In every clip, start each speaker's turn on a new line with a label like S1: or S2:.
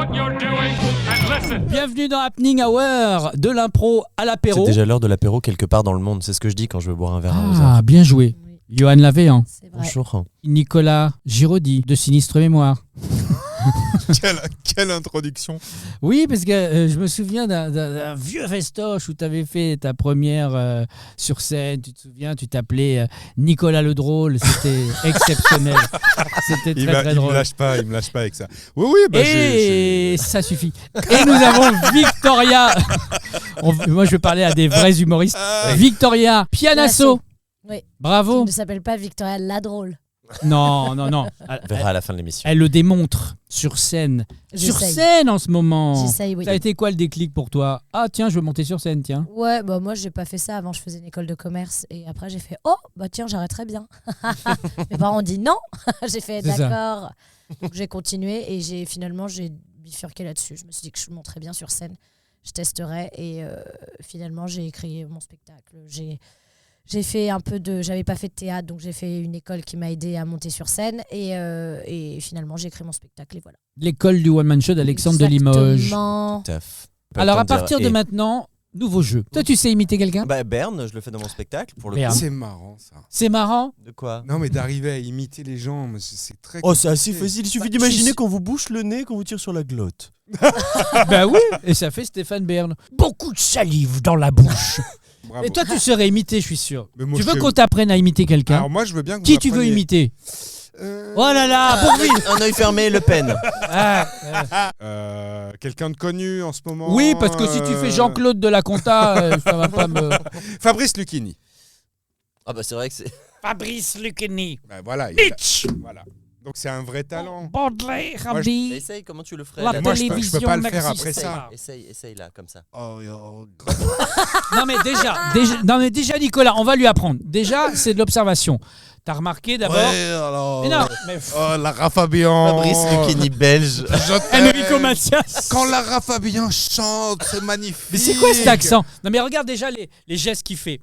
S1: what you're doing and listen.
S2: Bienvenue dans Happening Hour, de l'impro à l'apéro.
S3: C'est déjà l'heure de l'apéro quelque part dans le monde. C'est ce que je dis quand je veux boire un verre à 11h.
S2: Ah, bien joué. Johan Lavéan.
S4: C'est vrai.
S3: Bonjour.
S2: Nicolas Giraudy, de Sinistre Mémoire.
S5: Quelle introduction.
S2: Oui, parce que je me souviens d'un vieux festoche où tu avais fait ta première sur scène. Tu te souviens, tu t'appelais Nicolas le Drôle. C'était exceptionnel. C'était très
S5: Il
S2: drôle.
S5: me lâche pas avec ça. Oui, bah
S2: Et ça suffit. Et nous avons Victoria. Moi, je vais parler à des vrais humoristes. Victoria Pianasso.
S4: Oui.
S2: Bravo.
S4: Qui ne s'appelle pas Victoria la drôle.
S2: Non.
S3: On verra à la fin de l'émission.
S2: Elle le démontre sur scène. Sur
S4: J'essaye.
S2: scène en ce moment.
S4: J'essaye, oui.
S2: Ça a été quoi le déclic pour toi ? Ah tiens, je veux monter sur scène, tiens.
S4: Ouais, bah moi j'ai pas fait ça avant, je faisais une école de commerce et après j'ai fait oh bah tiens j'arrêterais bien. Mes parents ont dit non, j'ai fait
S2: C'est ça.
S4: d'accord. Donc j'ai continué et j'ai bifurqué là-dessus. Je me suis dit que je monterais bien sur scène, je testerais et finalement j'ai écrit mon spectacle. J'ai fait un peu j'avais pas fait de théâtre, donc j'ai fait une école qui m'a aidé à monter sur scène et finalement j'ai écrit mon spectacle et voilà.
S2: L'école du One Man Show d'Alexandre de Limoges.
S4: Exactement.
S2: Alors à partir de maintenant, nouveau jeu. Toi tu sais imiter quelqu'un ?
S3: Berne, je le fais dans mon spectacle pour le
S2: Berne.
S3: coup.
S5: C'est marrant ça.
S2: C'est marrant.
S3: De quoi ?
S5: Non mais d'arriver à imiter les gens, mais c'est très.
S3: Oh, c'est assez
S5: compliqué.
S3: facile. Il suffit
S2: Bah,
S3: d'imaginer
S2: tu-
S3: qu'on vous bouche le nez, qu'on vous tire sur la glotte.
S2: Bah oui. Et ça fait Stéphane Bern. Beaucoup de salive dans la bouche.
S5: Bravo.
S2: Et toi tu serais imité, je suis sûr.
S5: Mais moi,
S2: Tu
S5: je
S2: veux
S5: sais-
S2: qu'on t'apprenne à imiter quelqu'un ?
S5: Alors moi je veux bien que
S2: Qui
S5: vous
S2: tu veux
S5: m'appreniez.
S2: imiter ?
S5: Euh,
S2: Oh là là, Bourvil.
S3: Un œil fermé, Le Pen.
S5: Quelqu'un de connu en ce moment.
S2: Oui, parce que si tu fais Jean-Claude de la Conta, ça va pas me...
S5: Fabrice Lucchini.
S3: Ah bah c'est vrai que c'est...
S2: Fabrice Lucchini.
S5: Bah, voilà.
S2: Bitch.
S5: Voilà. Donc c'est un vrai talent.
S2: Baudelaire,
S5: Moi,
S2: Rabhi.
S3: Essaye, comment tu le ferais
S2: La
S3: là,
S5: Moi, je peux
S2: télévision
S5: pas le faire
S2: n'existe
S5: après ça.
S2: pas.
S3: Essaye là, comme ça.
S2: Non mais déjà Nicolas, on va lui apprendre. Déjà, c'est de l'observation. T'as remarqué d'abord...
S5: alors.
S2: Mais non, mais...
S5: Oh, Lara Fabian.
S3: Fabrice Lucchini belge.
S5: Je t'aime.
S2: Enrico Macias.
S5: Quand Lara Fabian chante, c'est magnifique.
S2: Mais c'est quoi cet accent ? Non mais regarde déjà les gestes qu'il fait.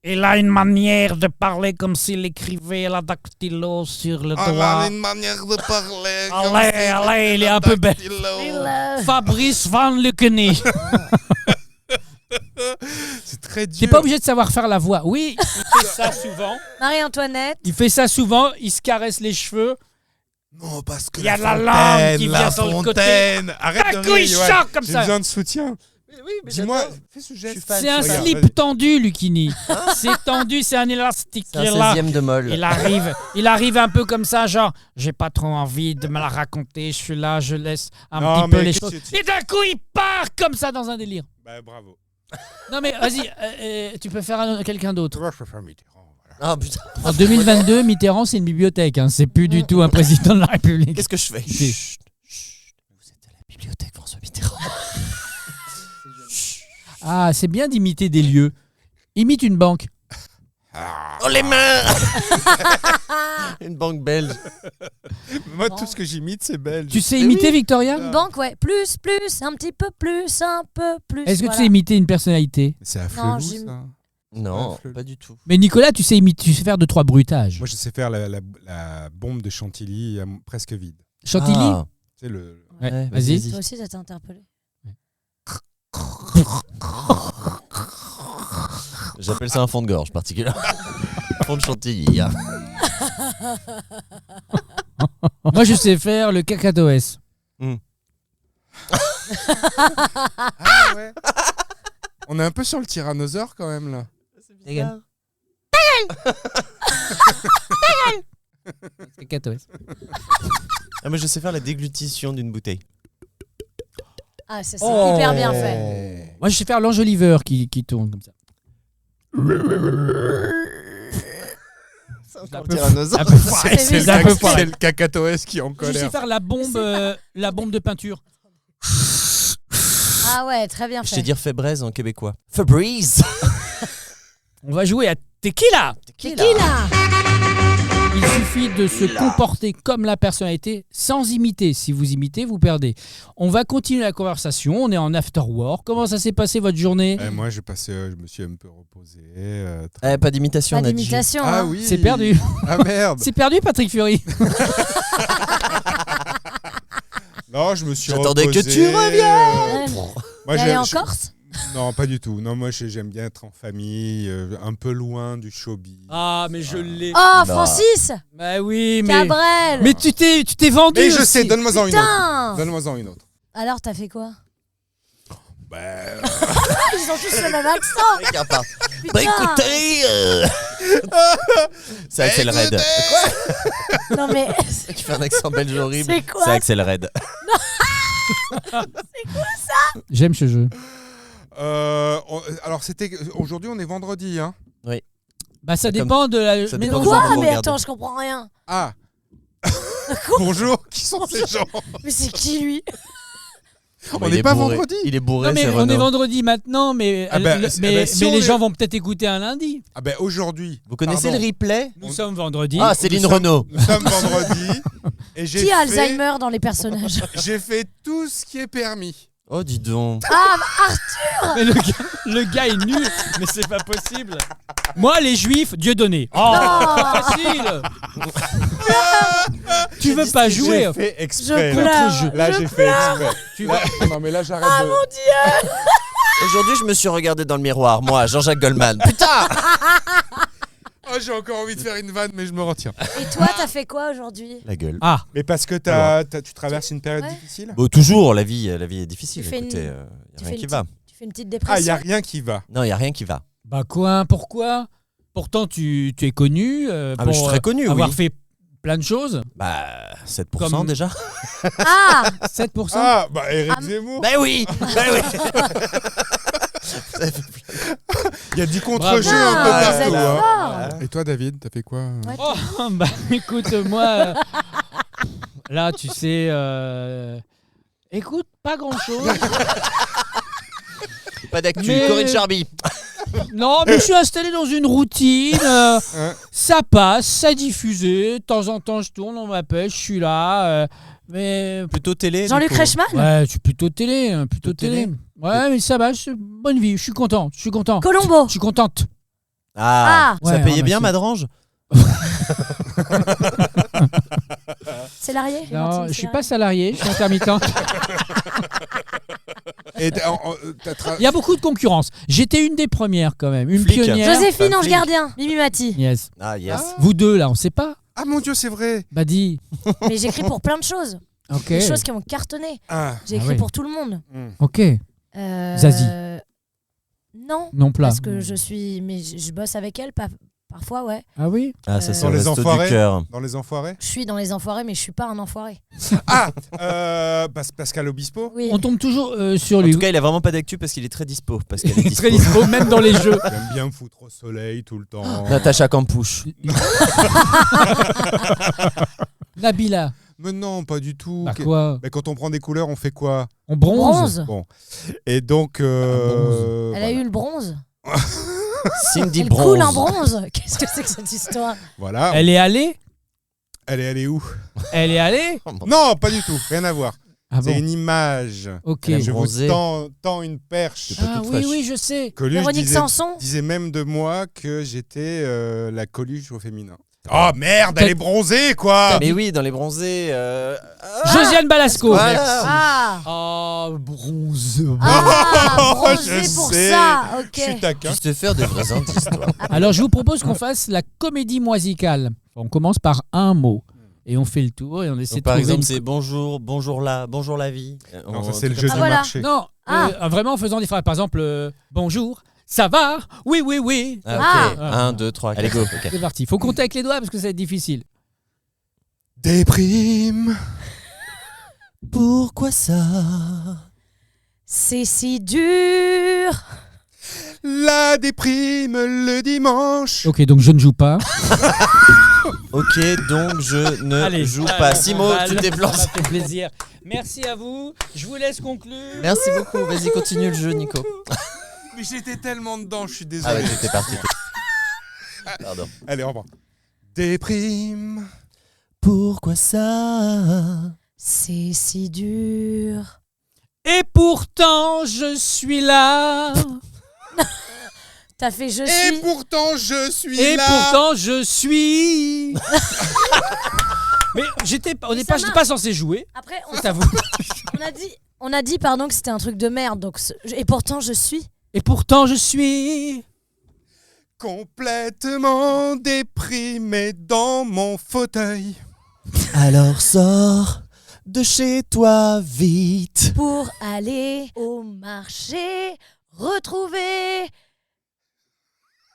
S2: Il a une manière de parler comme s'il écrivait la dactylo sur le
S5: Oh, elle
S2: doigt.
S5: a une manière de parler.
S2: Allez, il est un peu bête.
S4: Il,
S2: Fabrice Van Lucchini.
S5: C'est très dur.
S2: T'es pas obligé de savoir faire la voix. Oui, il fait ça souvent.
S4: Marie-Antoinette.
S2: Il fait ça souvent. Il se caresse les cheveux.
S5: Non, parce que
S2: Il y a la langue qui vient sur le côté.
S5: Fontaine. Arrête
S2: D'un
S5: de
S2: coup, il
S5: rire, Johan.
S2: choque comme
S5: J'ai
S2: ça.
S5: besoin de soutien.
S3: Oui, mais
S5: Dis-moi,
S3: j'adore.
S5: fais ce
S3: Je
S5: geste.
S3: suis fan.
S2: C'est un
S5: Regarde,
S2: slip
S5: vas-y.
S2: tendu, Lucchini. C'est tendu, c'est un élastique
S3: C'est
S2: qui est
S3: un
S2: là.
S3: 16e de molle.
S2: Il arrive un peu comme ça, genre, j'ai pas trop envie de me la raconter, je suis là, je laisse un
S5: Non,
S2: petit peu
S5: mais
S2: les
S5: qu'est-ce
S2: choses.
S5: que tu-
S2: Et d'un coup, il part comme ça dans un délire.
S5: Bah, bravo.
S2: Non mais vas-y, tu peux faire quelqu'un d'autre.
S5: Moi, je peux faire Mitterrand. Voilà.
S3: Ah putain,
S2: En 2022, Mitterrand, c'est une bibliothèque, hein. C'est plus du tout un président de la République.
S3: qu'est-ce que je fais ?
S2: C'est-
S3: Chut, chut. Vous êtes à la bibliothèque François Mitterrand.
S2: Ah, c'est bien d'imiter des lieux. Imite une banque.
S3: Oh les mains. Une banque belge.
S5: Moi, tout ce que j'imite, c'est belge.
S2: Tu sais
S3: Mais
S2: imiter,
S3: oui.
S2: Victoria ?
S4: Une banque, ouais. Plus, un petit peu plus, un peu plus.
S2: Est-ce que
S4: voilà.
S2: tu sais imiter une personnalité ?
S5: C'est à
S4: Non,
S5: Flelou, ça.
S3: Non,
S5: Ouais,
S3: pas du tout.
S2: Mais Nicolas, tu sais faire 2-3 bruitages.
S5: Moi, je sais faire la bombe de Chantilly presque vide.
S2: Chantilly ?
S3: Ah.
S5: C'est le.
S2: Ouais,
S3: Ouais,
S2: vas-y.
S4: Toi aussi, ça t'a interpellé.
S3: J'appelle ça un fond de gorge particulier. Fond de chantilly. Hein.
S2: Moi, je sais faire le cacatoès.
S5: Ah ouais. On est un peu sur le tyrannosaure quand même là.
S2: Regarde. Cacatoès.
S3: Ah, mais je sais faire la déglutition d'une bouteille.
S4: Ah, ça, c'est
S2: Oh.
S4: hyper bien fait.
S2: Moi, je sais faire l'enjoliveur qui tourne comme ça.
S3: C'est
S2: Un
S3: encore
S2: peu
S3: le tyrannosaure.
S2: Un peu foiré,
S4: C'est
S2: c'est un peu
S5: C'est
S2: foiré.
S5: le cacatoès qui est en
S2: Je
S5: colère.
S2: sais faire la bombe de peinture.
S4: Ah ouais, très bien
S3: Je
S4: fait.
S3: sais dire Febraise en québécois. Febraise.
S2: On va jouer à Tequila.
S4: Tequila.
S2: Il suffit de se comporter comme la personnalité sans imiter. Si vous imitez, vous perdez. On va continuer la conversation. On est en after work. Comment ça s'est passé votre journée ?
S5: Moi, je me suis un peu reposé.
S3: Pas d'imitation,
S4: Pas
S3: on a dit.
S4: d'imitation.
S5: Ah
S4: hein.
S5: oui.
S2: C'est perdu.
S5: Ah merde.
S2: C'est perdu, Patrick Fury.
S5: Non, je me suis
S3: J'attendais que
S5: reposé,
S3: tu reviennes.
S5: Moi,
S4: T'es allé en
S5: je-
S4: Corse?
S5: Non, pas du tout. Non, moi, j'aime bien être en famille, un peu loin du showbiz.
S2: Ah, mais je l'ai.
S4: Oh,
S3: Bah.
S4: Francis
S2: Bah oui, mais.
S4: Cabrel.
S2: Mais tu t'es vendu.
S5: Mais je
S2: aussi.
S5: sais, donne-moi-en une autre.
S4: Putain.
S5: Donne-moi-en une autre.
S4: Alors, t'as fait quoi?
S5: Bah,
S4: Ils ont tous le même accent.
S3: Mec, à part.
S4: Putain.
S3: Bah écoutez, c'est Axel Red.
S4: Non mais
S3: Tu fais un accent belge horrible.
S4: c'est quoi?
S3: C'est Axel Red.
S2: J'aime ce jeu.
S5: alors, aujourd'hui, on est vendredi, hein.
S2: Bah ça
S3: Comme-
S2: dépend de la.
S3: ça
S2: mais
S3: dépend
S2: non,
S3: du
S4: Quoi?
S3: genre de
S4: Mais
S3: regard.
S4: attends, je comprends rien.
S5: Ah,
S4: Quoi?
S5: bonjour, qui sont ces gens?
S4: Mais c'est qui lui?
S5: On
S3: Il
S5: n'est
S3: est
S5: pas
S3: bourré.
S5: vendredi?
S3: Il est bourré,
S2: Non, mais
S3: c'est
S2: on est
S3: Renaud.
S2: vendredi maintenant, mais,
S5: Ah bah, si on
S2: les
S5: est-
S2: gens vont peut-être écouter un lundi.
S5: Ah ben aujourd'hui.
S3: Vous connaissez
S5: Pardon.
S3: le replay?
S2: Nous sommes vendredi.
S3: Ah, Céline
S5: Nous sommes-
S3: Renaud.
S5: Nous sommes vendredi. Et j'ai
S4: Qui a
S5: fait-
S4: Alzheimer dans les personnages?
S5: J'ai fait tout ce qui est permis.
S3: Oh, dis donc.
S4: Ah,
S2: Mais le gars est nul, mais c'est pas possible. Moi, les juifs, Dieu donné. Oh,
S4: non.
S2: facile. Tu veux pas jouer
S5: J'ai fait
S4: Je
S5: exprès.
S4: pleure.
S5: Là, j'ai fait exprès.
S2: Tu
S5: Là- non, mais là, j'arrête
S4: Ah
S5: de...
S4: mon Dieu!
S3: Aujourd'hui, je me suis regardé dans le miroir, moi, Jean-Jacques Goldman. Putain!
S5: Oh, j'ai encore envie de faire une vanne, mais je me retiens.
S4: Et toi, t'as fait quoi aujourd'hui?
S3: La gueule.
S2: Ah,
S5: Mais parce que tu traverses une période
S4: Ouais.
S5: difficile.
S3: Bon, toujours, la vie est difficile.
S4: Tu fais
S3: Écoutez,
S4: une-
S3: y a
S4: tu
S3: rien
S4: fais
S3: qui
S4: une
S3: va.
S4: Tu fais une petite
S5: Ah, il
S4: dépression?
S5: n'y a rien qui va.
S3: Non, il y a rien qui va.
S2: bah quoi? Pourquoi? Pourtant, tu es connu
S3: Ah,
S2: pour
S3: mais je suis très connu,
S2: avoir
S3: oui.
S2: fait plein de choses.
S3: Bah, 7%
S2: Comme-
S3: déjà.
S4: Ah!
S2: 7%.
S5: Ah, bah Eric
S4: Ah,
S5: Zemmour.
S3: Bah oui. Bah oui.
S5: Il y a du contre-jeu
S2: Bravo.
S5: un peu
S4: Ah, vous
S5: partout.
S4: êtes
S5: hein.
S4: fort.
S5: Et toi, David, t'as fait quoi?
S4: Ouais.
S2: Oh, bah écoute, moi, là, tu sais, écoute, pas grand-chose.
S3: Pas d'actu.
S2: Mais-
S3: Corinne Charby.
S2: Non, mais je suis installé dans une routine.
S5: Hein
S2: Ça passe, ça diffusé. De temps en temps, je tourne, on m'appelle, je suis là. Mais
S3: Plutôt télé.
S4: Jean-Luc
S3: du coup.
S4: Reichmann?
S2: ouais, je suis plutôt télé, hein, plutôt
S3: Plutôt
S2: télé.
S3: télé.
S2: Ouais, mais ça va, bonne vie. Je suis content, je suis content.
S4: Colombo?
S2: Je suis contente.
S3: Ah,
S2: Ah.
S3: ça
S2: Ouais,
S3: payait
S2: ah,
S3: bien,
S2: merci.
S3: Madrange?
S4: Salarié?
S2: Non, je suis pas salarié, je suis intermittente.
S5: Et
S2: Il y a beaucoup de concurrence. J'étais une des premières quand même, une
S3: Flic.
S2: pionnière.
S4: Joséphine,
S3: Pas
S4: Ange
S3: flic.
S4: Gardien, Mimi Mati.
S2: Yes.
S3: Ah, yes.
S2: Vous deux là, on sait pas.
S5: Ah mon Dieu, c'est vrai.
S2: Bah dis.
S4: Mais j'écris pour plein de choses.
S2: Ok.
S4: Des choses qui ont cartonné.
S5: Ah.
S4: J'ai
S2: Ah
S4: écrit
S2: oui.
S4: pour tout le monde.
S2: Ok.
S4: Zazie.
S2: Non
S4: Non,
S2: plat.
S4: parce que je suis. Mais je bosse avec elle, parfois, ouais.
S2: Ah oui.
S3: Ah, ça, c'est
S5: Dans
S3: le
S5: les
S3: resto
S5: enfoirés.
S3: du cœur.
S5: Dans les enfoirés.
S4: Je suis dans les enfoirés, mais je suis pas un enfoiré.
S5: Ah, Pascal Obispo.
S4: Oui.
S2: On tombe toujours sur
S3: En
S2: lui.
S3: tout cas, il a vraiment pas d'actu parce qu'il est très dispo. Parce qu'elle est
S2: Il est
S3: dispo.
S2: très dispo, même dans les jeux.
S5: J'aime bien me foutre au soleil tout le temps.
S3: Natacha Campouche.
S2: Nabila.
S5: Mais non, pas du tout.
S2: Bah quoi?
S5: Mais quand on prend des couleurs, on fait quoi?
S2: On bronze.
S4: Bronze.
S5: Bon. Et donc.
S2: bronze.
S4: Elle a eu le bronze.
S3: Cindy
S4: Elle
S3: Bronze.
S4: coule un bronze. Qu'est-ce que c'est que cette histoire?
S5: Voilà.
S2: Elle est allée?
S5: Elle est allée où?
S2: Elle est allée?
S5: Non, pas du tout. Rien à voir.
S2: Ah bon.
S5: C'est une image.
S2: Ok.
S3: Elle a
S5: Je vous
S3: bronzé.
S5: tends une perche.
S3: pas
S2: Ah
S3: toute
S2: oui,
S3: fraîche.
S2: oui, je sais.
S5: Coluche
S4: Véronique Sanson?
S5: disait même de moi que j'étais la Coluche au féminin. Oh merde, elle est bronzée quoi.
S3: Mais oui, dans les bronzés.
S2: Josiane Balasco.
S3: Voilà.
S2: Merci.
S4: Ah!
S2: Oh, bronze.
S4: Ah!
S5: Oh,
S4: Bronzé
S5: je
S4: pour
S5: sais.
S4: ça!
S5: Je suis
S4: Ok.
S5: taquin.
S3: Juste te faire de vrais indices, toi.
S2: Alors, je vous propose qu'on fasse la comédie musicale. On commence par un mot. Et on fait le tour et on essaie
S3: Donc,
S2: de
S3: par
S2: trouver
S3: exemple,
S2: une-
S3: c'est bonjour la vie.
S5: Non, ça c'est le jeu
S4: Ah,
S5: du
S4: voilà.
S5: marché.
S2: Non,
S4: Ah.
S2: vraiment en faisant des phrases. Par exemple, bonjour, ça va? Oui, oui, oui.
S3: Ah, ok.
S2: Ah.
S3: 1, 2, 3. Allez, go. Ok.
S2: C'est parti. Faut compter avec les doigts parce que ça va être difficile.
S5: Déprime.
S3: Pourquoi ça?
S4: C'est si dur!
S5: La déprime le dimanche.
S2: Ok, donc je ne joue pas.
S3: Ok, donc je ne joue pas. Simo, tu te déplaces.
S2: Ça m'a fait plaisir. Merci à vous. Je vous laisse conclure.
S3: Merci beaucoup. Vas-y, continue le jeu, Nico.
S5: Mais j'étais tellement dedans, je suis
S3: Ah
S5: désolé.
S3: ouais, j'étais parti. Pardon.
S5: Allez, au revoir. Déprime.
S3: Pourquoi ça?
S4: C'est si dur.
S2: Et pourtant, je suis là.
S4: T'as fait je
S5: Et
S4: suis.
S5: pourtant, je suis
S2: Et
S5: là.
S2: pourtant, je suis. Mais au départ, j'étais pas censé jouer.
S4: Après,
S2: C'est à vous.
S4: on a dit pardon que c'était un truc de merde. Donc et pourtant je suis.
S2: Et pourtant, je suis.
S5: Complètement déprimé dans mon fauteuil.
S3: Alors sors de chez toi vite.
S4: Pour aller au marché, retrouver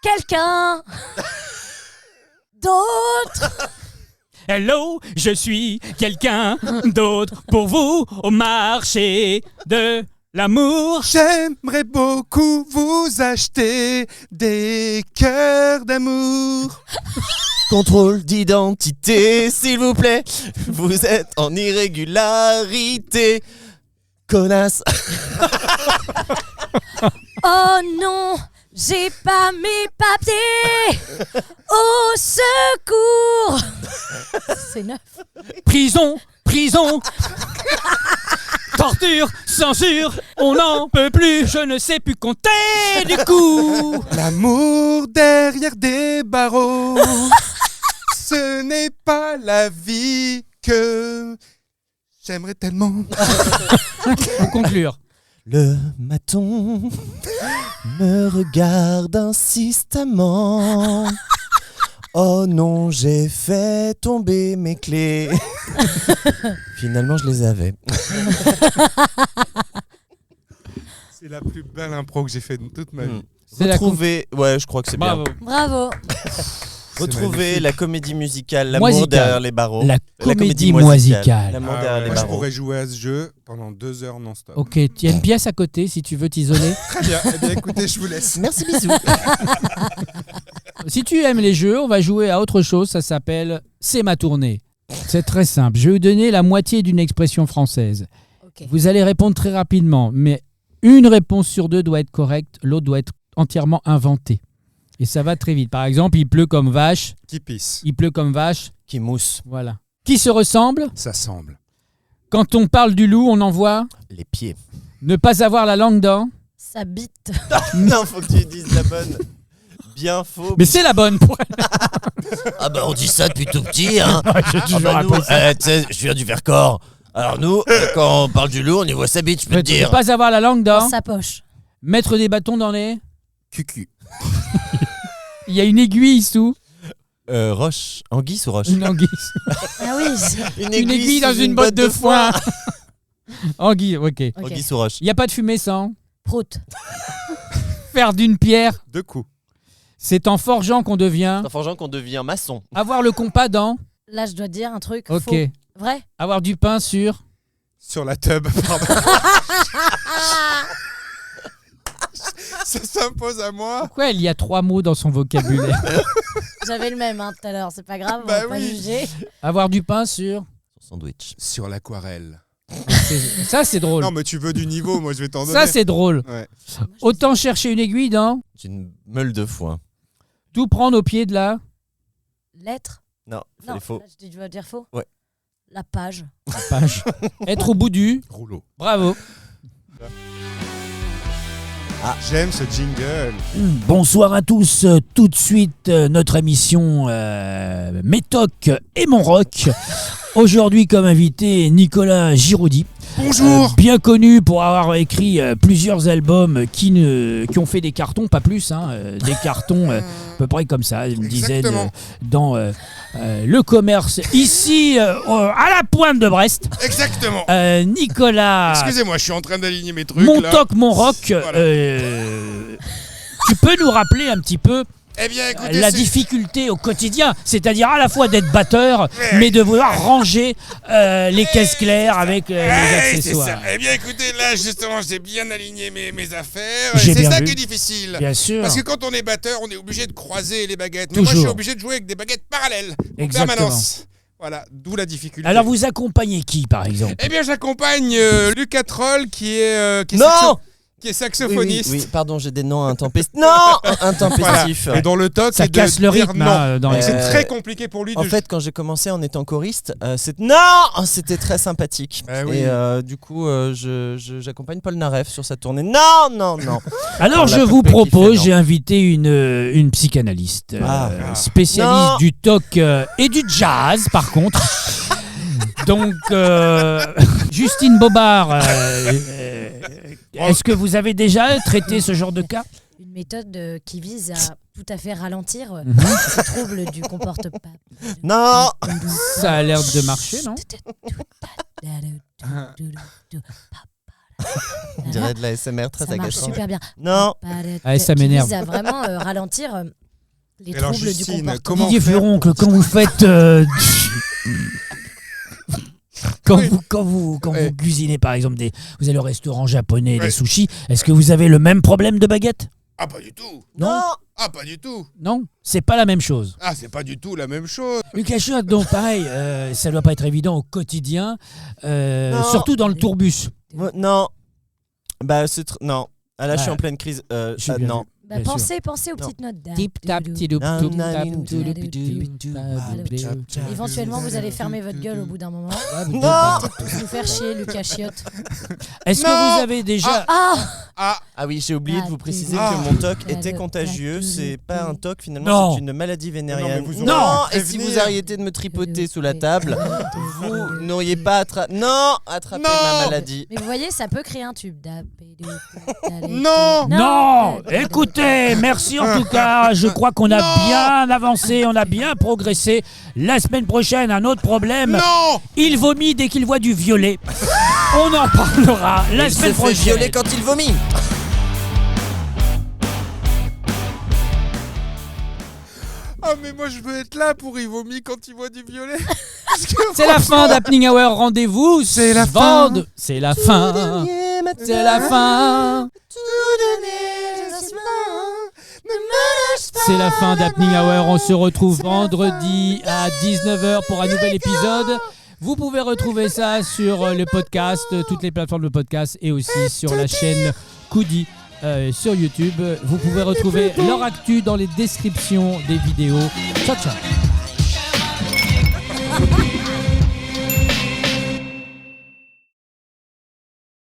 S4: quelqu'un d'autre.
S2: Hello, je suis quelqu'un d'autre pour vous au marché de l'amour.
S5: J'aimerais beaucoup vous acheter des cœurs d'amour.
S3: Contrôle d'identité, s'il vous plaît. Vous êtes en irrégularité. Connasse.
S4: Oh non, j'ai pas mes papiers. Au secours. C'est neuf.
S2: Prison, prison. Torture, censure, on n'en peut plus, je ne sais plus compter du coup.
S5: L'amour derrière des barreaux. Ce n'est pas la vie que j'aimerais tellement.
S2: Pour conclure.
S3: Le maton me regarde insistamment. Oh non, j'ai fait tomber mes clés. Finalement, je les avais.
S5: C'est la plus belle impro que j'ai fait de toute ma vie.
S2: C'est la
S3: Retrouver, ouais, je crois que c'est
S2: Bravo.
S3: bien.
S4: Bravo.
S3: Retrouver la comédie musicale, l'amour
S2: Moisicale.
S3: derrière les barreaux.
S2: La comédie moisicale.
S3: L'amour
S5: Ah
S3: derrière
S5: ouais,
S3: les
S5: moi, je
S3: barreaux.
S5: pourrais jouer à ce jeu pendant 2 heures non-stop.
S2: Ok, tu as une pièce à côté si tu veux t'isoler.
S5: Très bien. Eh bien, écoutez, je vous laisse.
S3: Merci, bisous.
S2: Si tu aimes les jeux, on va jouer à autre chose, ça s'appelle C'est ma tournée. C'est très simple, je vais vous donner la moitié d'une expression française.
S4: Ok.
S2: Vous allez répondre très rapidement, mais une réponse sur 2 doit être correcte, l'autre doit être entièrement inventée. Et ça va très vite. Par exemple, il pleut comme vache,
S5: Qui pisse.
S2: il pleut comme vache,
S3: Qui mousse
S2: voilà. Qui se ressemble?
S5: Ça semble.
S2: Quand on parle du loup, on envoie
S3: les pieds.
S2: ne pas avoir la langue dans.
S4: Ça bite.
S3: Non, faut que tu dises la bonne. Bien faux.
S2: Mais c'est la bonne pour
S3: Ah bah on dit ça depuis tout petit, hein.
S2: J'ai
S3: Ah bah nous, tu sais, je viens du Vercors. Alors nous, quand on parle du loup, on y voit sa bite, je peux te
S2: Ne
S3: dire.
S2: pas avoir la langue
S4: Dans
S2: dans.
S4: sa poche.
S2: Mettre des bâtons dans les.
S5: Cucu.
S2: Il y a une aiguille sous.
S3: Roche. Anguille ou roche?
S2: Une anguille.
S4: Ah oui.
S2: Une aiguille dans
S3: sous
S2: une botte de foin. Anguille, ok.
S4: Ok.
S3: Anguille ou roche.
S2: Il n'y a pas de fumée sans.
S4: Prout.
S2: Faire d'une pierre.
S5: 2 coups.
S2: C'est en forgeant qu'on devient.
S3: C'est en forgeant qu'on devient maçon.
S2: Avoir le compas dans.
S4: Là, je dois dire un truc
S2: Ok.
S4: faux. Vrai.
S2: Avoir du pain sur.
S5: Sur la tub, pardon. Ça s'impose à moi.
S2: Pourquoi il y a 3 mots dans son vocabulaire?
S4: J'avais le même tout à l'heure. C'est pas grave.
S5: Bah
S4: on va pas
S5: oui.
S4: juger.
S2: Avoir du pain sur.
S3: Sandwich.
S5: Sur l'aquarelle.
S2: Ça, c'est drôle.
S5: Non, mais tu veux du niveau, moi je vais t'en donner.
S2: Ça, c'est drôle.
S5: Ouais.
S2: Autant chercher une aiguille dans.
S3: C'est une meule de foin.
S2: Tout prendre au pied de la.
S4: Lettre.
S3: Non,
S4: Non.
S3: c'est faux.
S4: Là, tu dois dire faux.
S3: Ouais.
S4: La page.
S2: Page. Être au bout du.
S5: Rouleau.
S2: Bravo.
S5: J'aime ce jingle.
S2: Bonsoir à tous. Tout de suite, notre émission Métoc et mon rock. Aujourd'hui, comme invité, Nicolas Giraudy.
S5: Bonjour.
S2: Bien connu pour avoir écrit plusieurs albums qui ont fait des cartons, pas plus, hein, des cartons à peu près comme ça, une dizaine
S5: Exactement.
S2: dans le commerce, ici à la pointe de Brest.
S5: Exactement.
S2: Nicolas,
S5: Excusez-moi, je suis en train d'aligner mes trucs
S2: mon
S5: là.
S2: toc, mon rock,
S5: Voilà.
S2: tu peux nous rappeler un petit peu
S5: Eh bien, écoutez,
S2: la
S5: c'est-
S2: difficulté au quotidien, c'est-à-dire à la fois d'être batteur, mais de vouloir ranger les caisses claires avec les
S5: c'est
S2: accessoires.
S5: ça. Eh bien, écoutez, là, justement, j'ai bien aligné mes affaires.
S2: J'ai
S5: C'est
S2: bien
S5: ça
S2: vu.
S5: qui est difficile.
S2: Bien sûr.
S5: Parce que quand on est batteur, on est obligé de croiser les baguettes. Mais moi, je
S2: Toujours.
S5: suis obligé de jouer avec des baguettes parallèles. En
S2: Exactement.
S5: permanence. Voilà, d'où la difficulté.
S2: Alors vous accompagnez qui, par exemple?
S5: Eh bien, j'accompagne Lucas Troll, qui est
S3: Non
S5: qui est
S3: Oui,
S5: saxophoniste.
S3: oui, pardon, j'ai des noms intempestifs. Non Intempestifs.
S5: Et dont le toc
S2: Ça
S5: est de
S2: casse le
S5: dire
S2: rythme
S5: non.
S2: hein, dans les...
S5: C'est très compliqué pour lui
S3: En
S5: de
S3: fait, quand j'ai commencé en étant choriste, c'était très sympathique.
S5: Ah oui.
S3: Et du coup, j'accompagne Paul Naref sur sa tournée. Non
S2: Alors
S3: On
S2: je
S3: l'a
S2: vous
S3: peu kiffé,
S2: propose,
S3: non.
S2: j'ai invité une psychanalyste,
S3: Ah.
S2: spécialiste
S3: Non.
S2: du toc et du jazz par contre. Donc, Justine Bobard, est-ce que vous avez déjà traité ce genre de cas?
S4: Une méthode qui vise à tout à fait ralentir
S2: Mhm.
S4: ces troubles du comportement.
S3: Non.
S2: Ça a l'air de marcher, non?
S3: On dirait de la SMR très
S4: Ça marche
S3: agaçant.
S4: super bien.
S3: Non.
S2: Ah, ça
S4: Qui
S2: m'énerve.
S4: vise à vraiment ralentir les
S5: Alors,
S4: troubles du
S5: Justine,
S4: comportement.
S5: comment
S2: Didier
S5: faire
S2: Furoncle, quand vous faites... Quand vous cuisinez par exemple vous allez au restaurant japonais, des sushis, est-ce que vous avez le même problème de baguette?
S5: Ah, pas du tout.
S2: Non.
S5: Ah, pas du tout.
S2: Non, c'est pas la même chose.
S5: Ah, c'est pas du tout la même chose.
S2: Lucas Chiot, donc pareil, ça doit pas être évident au quotidien, surtout dans le tourbus.
S3: Non. Bah, non. Ah, là, je suis
S2: Ouais.
S3: en pleine crise.
S2: J'ai bien
S3: Non.
S4: Bah,
S2: Bien
S4: pensez aux petites notes.
S2: Tip tap tidoup
S3: Nan,
S2: toup
S3: nan,
S2: tap
S3: nan,
S2: touloup
S3: nan,
S2: toup
S3: nan,
S2: tap.
S4: Éventuellement, vous allez fermer votre gueule au bout d'un moment.
S3: Non.
S4: Tous nous faire chier, Lucas Chiotte.
S2: Est-ce que
S5: Non.
S2: vous avez déjà...
S4: Ah
S3: Ah oui, j'ai oublié de vous préciser
S5: Ah.
S3: que mon TOC
S4: Ah.
S3: était contagieux. C'est pas un TOC finalement,
S2: Non.
S3: c'est une maladie vénérienne.
S5: Non, mais vous
S2: aurez
S3: Non.
S5: pu
S3: Et si
S5: prévenir.
S3: vous arrêtez de me tripoter sous la table, vous n'auriez pas attrapé
S5: Non.
S3: ma maladie.
S4: Mais vous voyez, ça peut créer un tube.
S5: Non.
S2: Non, écoutez, merci en tout cas. Je crois qu'on a bien avancé, on a bien progressé. La semaine prochaine, un autre problème.
S5: Non.
S2: Il vomit dès qu'il voit du violet. On en parlera la
S3: Il se
S2: semaine
S3: fait
S2: prochaine.
S3: violer quand il vomit.
S5: Ah, mais moi, je veux être là pour y vomir quand il voit du violet.
S2: C'est la fin d'Happening Hour. Rendez-vous.
S5: C'est la fin.
S2: C'est la fin. C'est la fin. C'est la fin d'Happening Hour. On se retrouve vendredi à 19h pour un nouvel épisode. Vous pouvez retrouver ça sur le podcast, toutes les plateformes de podcast et aussi sur la chaîne Koudi sur YouTube. Vous pouvez retrouver leur actu dans les descriptions des vidéos. Ciao, ciao.